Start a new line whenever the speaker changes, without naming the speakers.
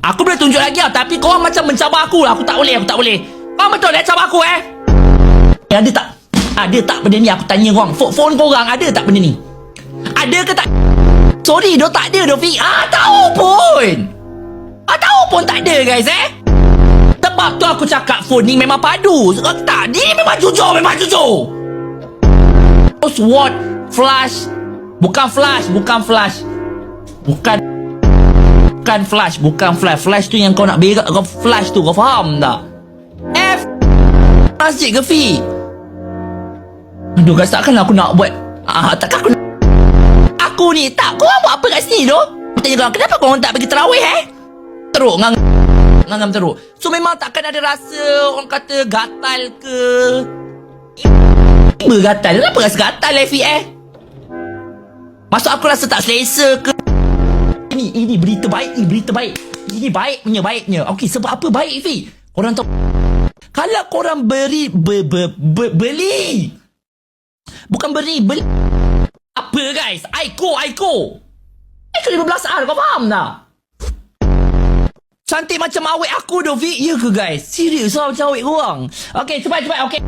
Aku boleh tunjuk lagi lah. Tapi korang macam mencabar aku lah. Aku tak boleh. Korang betul cabar aku Ada tak? Ada tak benda ni? Aku tanya korang. Phone korang ada tak benda ni? Ada ke tak? Sorry, dia tak ada Fi. Tahu pun tak ada guys Sebab tu aku cakap phone ni memang padu. Tak, ni memang jujur. What? Flash. Bukan flash. Flash tu yang kau nak berak. Kau flash tu, kau faham tak? Masjid ke Fi? Aduh guys, takkan aku nak buat takkan aku ni tak. Korang buat apa kat sini tu? Aku tanya korang, kenapa korang tak pergi terawih teruk ngangam teruk. So memang takkan ada rasa orang kata gatal ke? Bergatal. Kenapa rasa gatal Fi Maksud aku rasa tak selesa ke? Ini berita baik. Ini baiknya. Okey, sebab apa baik Fi? Korang tahu, kalau korang beli bukan beli apa guys? Aiko 15R, kau faham tak? Cantik macam awet aku tu Fi. Ya ke guys? Serius lah macam awet korang. Okey, cepat. Okey.